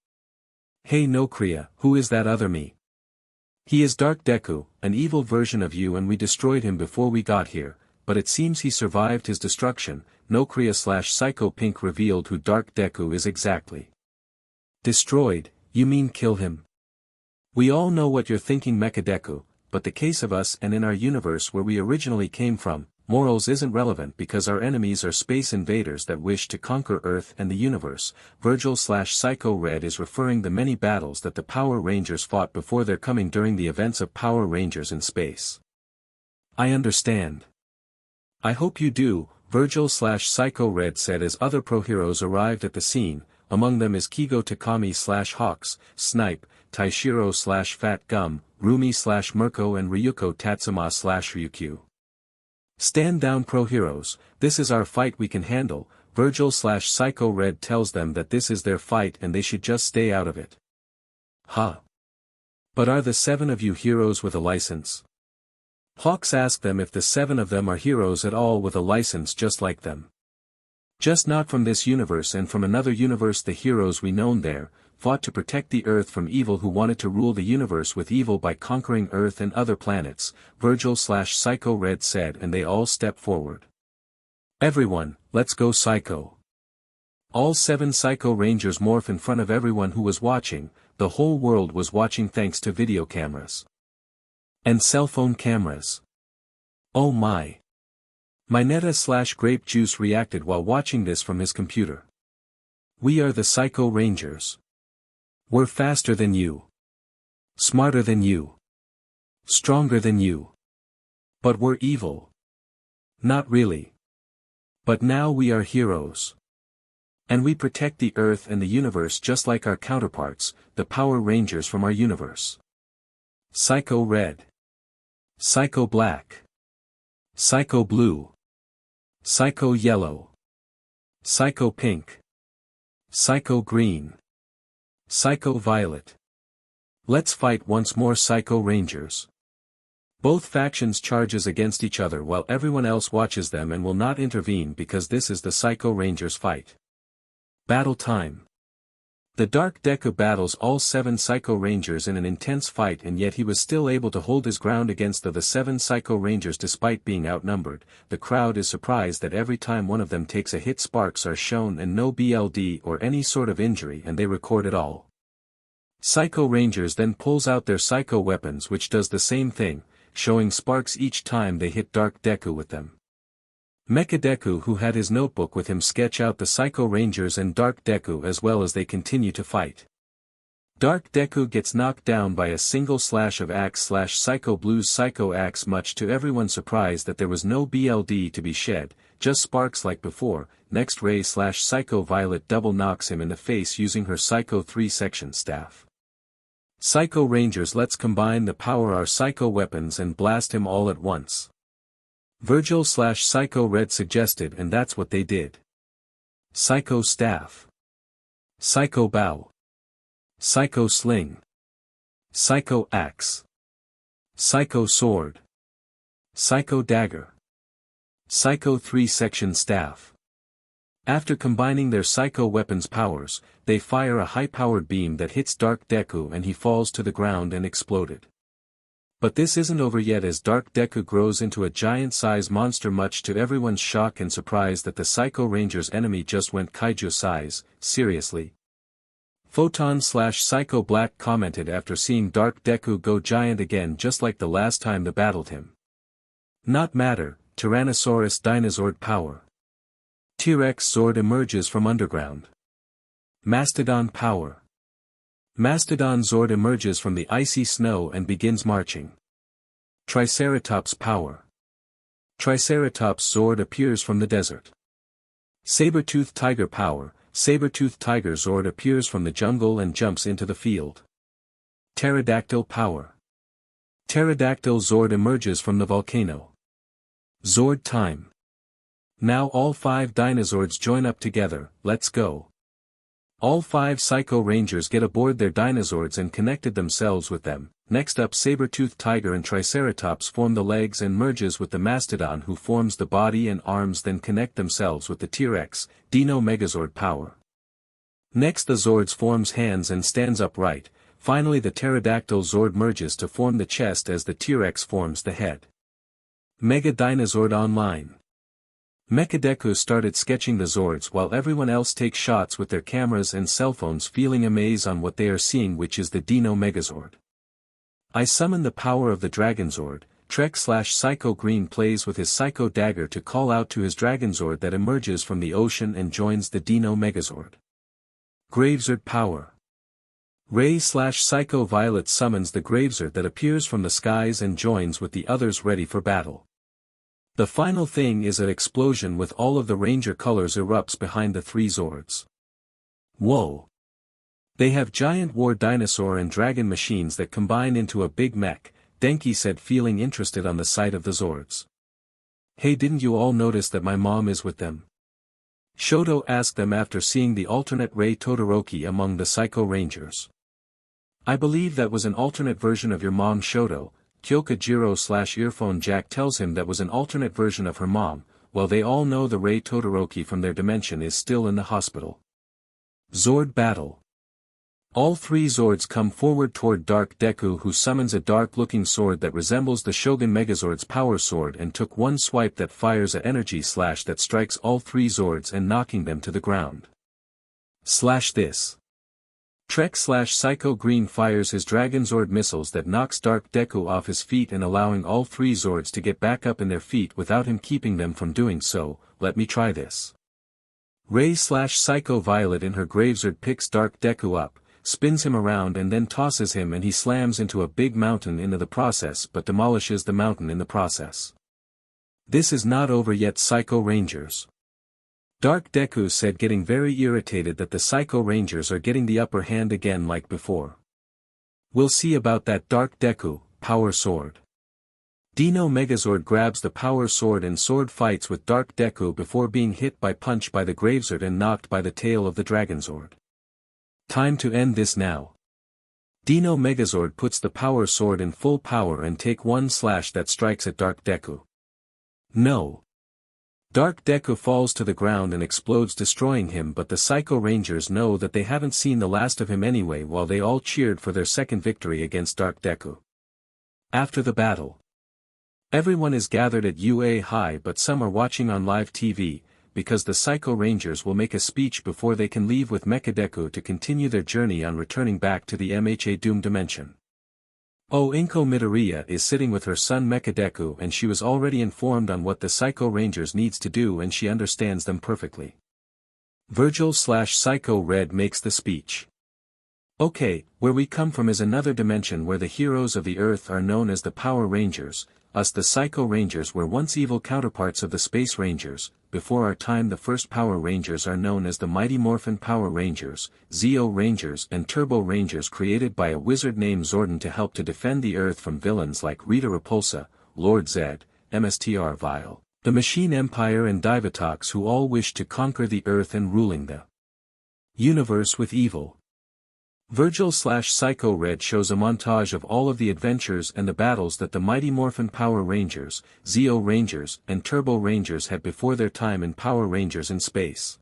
[SPEAKER 2] Hey Norcrea, who is that other me? He is Dark Deku, an evil version of you, and we destroyed him before we got here, but it seems he survived his destruction. Norcrea/Psycho Pink revealed who Dark Deku is exactly. Destroyed, you mean kill him? We all know what you're thinking, Mecha Deku, but the case of us and in our universe where we originally came from, morals isn't relevant because our enemies are space invaders that wish to conquer Earth and the universe. Virgil/Psycho Red is referring the many battles that the Power Rangers fought before their coming during the events of Power Rangers in space. I understand. I hope you do, Virgil/Psycho Red said as other pro-heroes arrived at the scene. Among them is Kigo Takami/Hawks, Snipe, Taishiro/Fat Gum, Rumi/Mirko and Ryuko Tatsuma/Ryukyu. Stand down, pro-heroes, this is our fight, we can handle. Virgil/Psycho Red tells them that this is their fight and they should just stay out of it. Huh. But are the 7 of you heroes with a license? Hawks asked them if the 7 of them are heroes at all with a license just like them. Just not from this universe and from another universe, the heroes we known there. fought to protect the Earth from evil who wanted to rule the universe with evil by conquering Earth and other planets, Virgil/Psycho Red said, and they all stepped forward. Everyone, let's go Psycho. All 7 Psycho Rangers morph in front of everyone who was watching. The whole world was watching thanks to video cameras. And cell phone cameras. Oh my. Mineta/Grape Juice reacted while watching this from his computer. We are the Psycho Rangers. We're faster than you. Smarter than you. Stronger than you. But we're evil. Not really. But now we are heroes. And we protect the Earth and the universe just like our counterparts, the Power Rangers from our universe. Psycho Red. Psycho Black. Psycho Blue. Psycho Yellow. Psycho Pink. Psycho Green. Psycho Violet. Let's fight once more Psycho Rangers. Both factions charges against each other while everyone else watches them and will not intervene because this is the Psycho Rangers fight. Battle time. The Dark Deku battles all 7 Psycho Rangers in an intense fight, and yet he was still able to hold his ground against the 7 Psycho Rangers despite being outnumbered. The crowd is surprised that every time one of them takes a hit sparks are shown and no BLD or any sort of injury, and they record it all. Psycho Rangers then pulls out their Psycho weapons, which does the same thing, showing sparks each time they hit Dark Deku with them. Mecha Deku, who had his notebook with him, sketch out the Psycho Rangers and Dark Deku as well as they continue to fight. Dark Deku gets knocked down by a single slash of axe/Psycho Blue's Psycho Axe, much to everyone's surprise that there was no BLD to be shed, just sparks like before. Next Ray/Psycho Violet double knocks him in the face using her Psycho 3-section staff. Psycho Rangers, let's combine the power our Psycho weapons and blast him all at once. Virgil/Psycho Red suggested, and that's what they did. Psycho Staff. Psycho Bow. Psycho Sling. Psycho Axe. Psycho Sword. Psycho Dagger. Psycho 3-section Staff. After combining their Psycho weapons powers, they fire a high-powered beam that hits Dark Deku and he falls to the ground and exploded. But this isn't over yet, as Dark Deku grows into a giant-size monster, much to everyone's shock and surprise that the Psycho Rangers' enemy just went kaiju size. Seriously? Photon/Psycho Black commented after seeing Dark Deku go giant again just like the last time they battled him. Not matter, Tyrannosaurus Dinozord power. T-Rex Zord emerges from underground. Mastodon power. Mastodon Zord emerges from the icy snow and begins marching. Triceratops power. Triceratops Zord appears from the desert. Saber-toothed Tiger power. Saber-toothed Tiger Zord appears from the jungle and jumps into the field. Pterodactyl power. Pterodactyl Zord emerges from the volcano. Zord time. Now all 5 Dinozords join up together. Let's go. All 5 Psycho Rangers get aboard their Dinozords and connected themselves with them. Next up, Saber-toothed Tiger and Triceratops form the legs and merges with the Mastodon, who forms the body and arms, then connect themselves with the T-Rex, Dino Megazord power. Next the Zords forms hands and stands upright. Finally the Pterodactyl Zord merges to form the chest as the T-Rex forms the head. Mega Dinozord online. Mecha Deku started sketching the Zords while everyone else takes shots with their cameras and cell phones, feeling amaze on what they are seeing, which is the Dino Megazord. I summon the power of the Dragon Zord. Trek/Psycho Green plays with his Psycho Dagger to call out to his Dragon Zord that emerges from the ocean and joins the Dino Megazord. Gravezord power. Ray/Psycho Violet summons the Gravezord that appears from the skies and joins with the others ready for battle. The final thing is an explosion with all of the Ranger colors erupts behind the 3 Zords. Whoa! They have giant war dinosaur and dragon machines that combine into a big mech, Denki said, feeling interested on the sight of the Zords. Hey, didn't you all notice that my mom is with them? Shoto asked them after seeing the alternate Ray Todoroki among the Psycho Rangers. I believe that was an alternate version of your mom, Shoto. Kyoka Jiro/Earphone Jack tells him that was an alternate version of her mom. Well, they all know the Ray Todoroki from their dimension is still in the hospital. Zord battle. All three Zords come forward toward Dark Deku, who summons a dark-looking sword that resembles the Shogun Megazord's power sword and took one swipe that fires an energy slash that strikes all three Zords and knocking them to the ground. This. Trek/Psycho Green fires his Dragon Zord missiles that knocks Dark Deku off his feet and allowing all three Zords to get back up in their feet without him keeping them from doing so. Let me try this. Ray/Psycho Violet in her Gravesword picks Dark Deku up, spins him around and then tosses him and he slams into a big mountain into the process but demolishes the mountain in the process. This is not over yet, Psycho Rangers. Dark Deku said, getting very irritated that the Psycho Rangers are getting the upper hand again like before. We'll see about that. Dark Deku, Power Sword. Dino Megazord grabs the Power Sword and sword fights with Dark Deku before being hit by punch by the Gravesword and knocked by the tail of the Dragon Zord. Time to end this now. Dino Megazord puts the Power Sword in full power and take one slash that strikes at Dark Deku. No. Dark Deku falls to the ground and explodes, destroying him, but the Psycho Rangers know that they haven't seen the last of him anyway, while they all cheered for their second victory against Dark Deku. After the battle, everyone is gathered at UA High, but some are watching on live TV, because the Psycho Rangers will make a speech before they can leave with Mecha Deku to continue their journey on returning back to the MHA Doom dimension. izukumidoriya is sitting with her son Mecha Deku, and she was already informed on what the Psycho Rangers needs to do and she understands them perfectly. Virgil/Psycho Red makes the speech. Okay, where we come from is another dimension where the heroes of the Earth are known as the Power Rangers. Us the Psycho Rangers were once evil counterparts of the Space Rangers. Before our time the first Power Rangers are known as the Mighty Morphin Power Rangers, Zeo Rangers and Turbo Rangers, created by a wizard named Zordon to help to defend the Earth from villains like Rita Repulsa, Lord Zed, MSTR Vile, the Machine Empire and Divatox, who all wished to conquer the Earth and ruling the universe with evil. Virgil/Psycho Red shows a montage of all of the adventures and the battles that the Mighty Morphin Power Rangers, Zeo Rangers and Turbo Rangers had before their time in Power Rangers in space.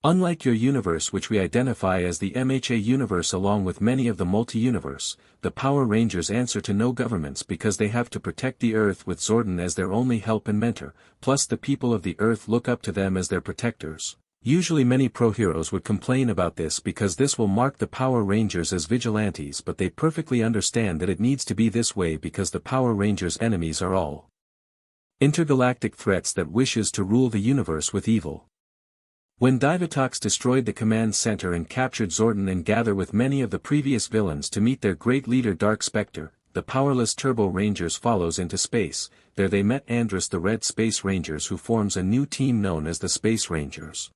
[SPEAKER 2] Unlike your universe, which we identify as the MHA universe along with many of the multi-universe, the Power Rangers answer to no governments because they have to protect the Earth with Zordon as their only help and mentor, plus the people of the Earth look up to them as their protectors. Usually many pro-heroes would complain about this because this will mark the Power Rangers as vigilantes, but they perfectly understand that it needs to be this way because the Power Rangers' enemies are all intergalactic threats that wishes to rule the universe with evil. When Divatox destroyed the command center and captured Zordon and gathered with many of the previous villains to meet their great leader Dark Spectre, the powerless Turbo Rangers follows into space. There they met Andrus the Red Space Rangers, who forms a new team known as the Space Rangers.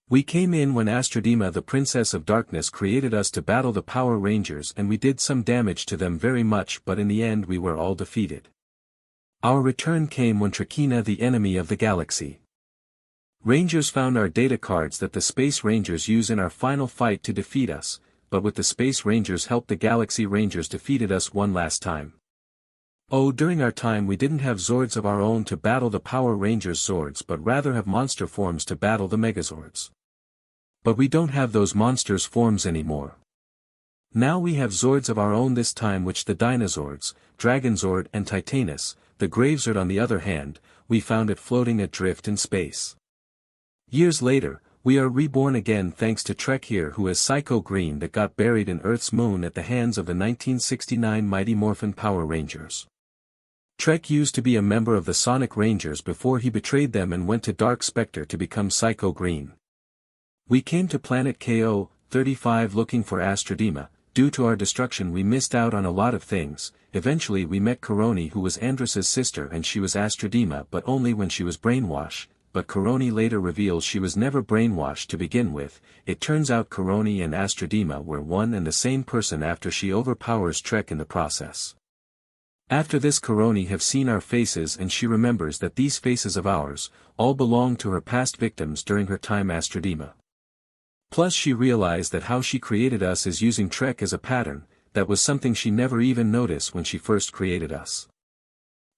[SPEAKER 2] We came in when Astrodema the Princess of Darkness created us to battle the Power Rangers, and we did some damage to them very much, but in the end we were all defeated. Our return came when Trakina, the enemy of the galaxy, Rangers, found our data cards that the Space Rangers use in our final fight to defeat us, but with the Space Rangers' help the Galaxy Rangers defeated us one last time. During our time we didn't have Zords of our own to battle the Power Rangers' Zords, but rather have monster forms to battle the Megazords. But we don't have those monsters' forms anymore. Now we have Zords of our own this time, which the Dinozords, Dragonzord and Titanus. The Gravesword on the other hand, we found it floating adrift in space. Years later, we are reborn again thanks to Trek here, who is Psycho Green that got buried in Earth's moon at the hands of the 1969 Mighty Morphin Power Rangers. Trek used to be a member of the Sonic Rangers before he betrayed them and went to Dark Spectre to become Psycho Green. We came to planet KO-35 looking for Astrodema. Due to our destruction we missed out on a lot of things. Eventually we met Coroni, who was Andrus's sister, and she was Astrodema but only when she was brainwashed, but Coroni later reveals she was never brainwashed to begin with. It turns out Coroni and Astrodema were one and the same person after she overpowers Trek in the process. After this Coroni have seen our faces and she remembers that these faces of ours, all belong to her past victims during her time Astrodema. Plus she realized that how she created us is using Trek as a pattern. That was something she never even noticed when she first created us.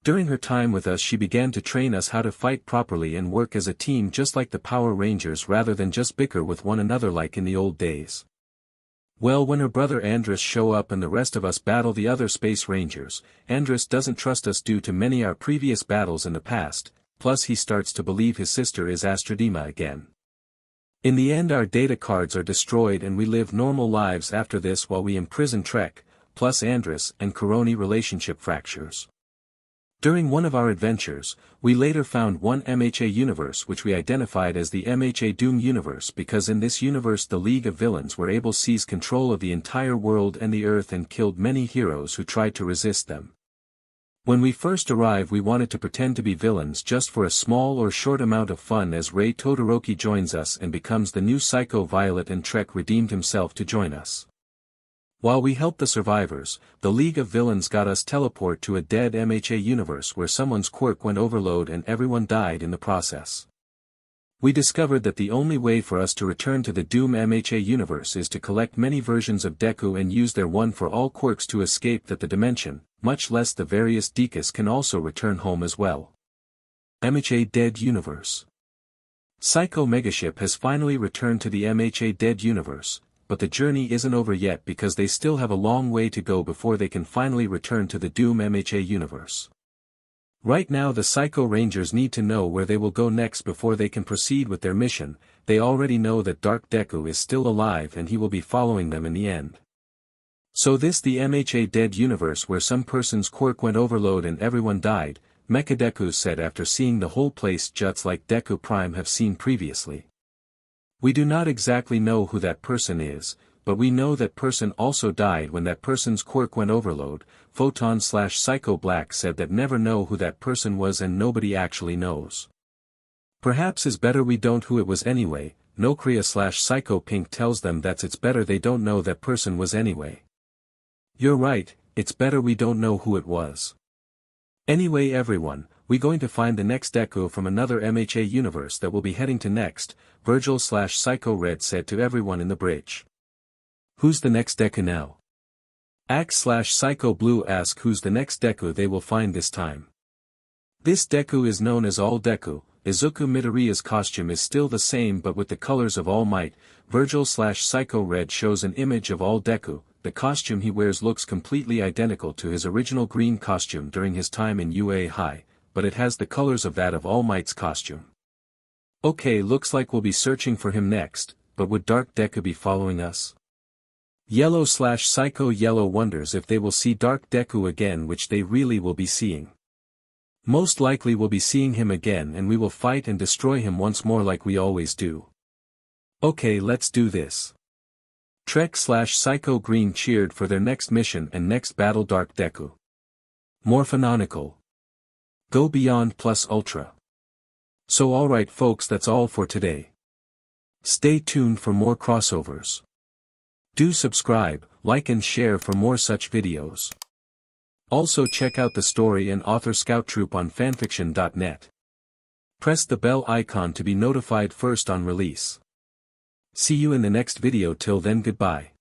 [SPEAKER 2] During her time with us she began to train us how to fight properly and work as a team just like the Power Rangers rather than just bicker with one another like in the old days. Well, when her brother Andrus show up and the rest of us battle the other space rangers, Andrus doesn't trust us due to many our previous battles in the past, plus he starts to believe his sister is Astrodema again. In the end our data cards are destroyed and we live normal lives after this while we imprison Trek, plus Andrus and Coroni relationship fractures. During one of our adventures, we later found one MHA universe which we identified as the MHA Doom universe because in this universe the League of Villains were able to seize control of the entire world and the Earth and killed many heroes who tried to resist them. When we first arrived we wanted to pretend to be villains just for a small or short amount of fun as Ray Todoroki joins us and becomes the new Psycho Violet and Trek redeemed himself to join us. While we helped the survivors, the League of Villains got us teleport to a dead MHA universe where someone's quirk went overload and everyone died in the process. We discovered that the only way for us to return to the Doom MHA universe is to collect many versions of Deku and use their one-for-all quirks to escape that the dimension, much less the various Dekus can also return home as well. MHA Dead Universe. Psycho Megaship has finally returned to the MHA Dead Universe, but the journey isn't over yet because they still have a long way to go before they can finally return to the Doom MHA universe. Right now the Psycho Rangers need to know where they will go next before they can proceed with their mission. They already know that Dark Deku is still alive and he will be following them in the end. So this the MHA Dead universe where some person's quirk went overload and everyone died, Mecha Deku said after seeing the whole place just like Deku Prime have seen previously. We do not exactly know who that person is, but we know that person also died when that person's quirk went overload. Photon/Psycho Black said that never know who that person was and nobody actually knows. Perhaps it's better we don't who it was anyway. Nokria/Psycho Pink tells them that it's better they don't know that person was anyway. You're right, it's better we don't know who it was. Anyway everyone, we're going to find the next Deku from another MHA universe that we'll be heading to next, Virgil/Psycho Red said to everyone in the bridge. Who's the next Deku now? Axe/Psycho Blue ask who's the next Deku they will find this time. This Deku is known as All Deku. Izukumidoriya's costume is still the same but with the colors of All Might. Virgil/Psycho Red shows an image of All Deku. The costume he wears looks completely identical to his original green costume during his time in UA High, but it has the colors of that of All Might's costume. Okay, looks like we'll be searching for him next, but would Dark Deku be following us? Yellow/Psycho Yellow wonders if they will see Dark Deku again, which they really will be seeing. Most likely we'll be seeing him again and we will fight and destroy him once more like we always do. Okay, let's do this. Trek/Psycho Green cheered for their next mission and next battle Dark Deku. More canonical. Go beyond plus ultra. So alright folks, that's all for today. Stay tuned for more crossovers. Do subscribe, like and share for more such videos. Also check out the story and author Scouttroop on FANFICTIONnet. Press the bell icon to be notified first on release. See you in the next video. Till then, goodbye.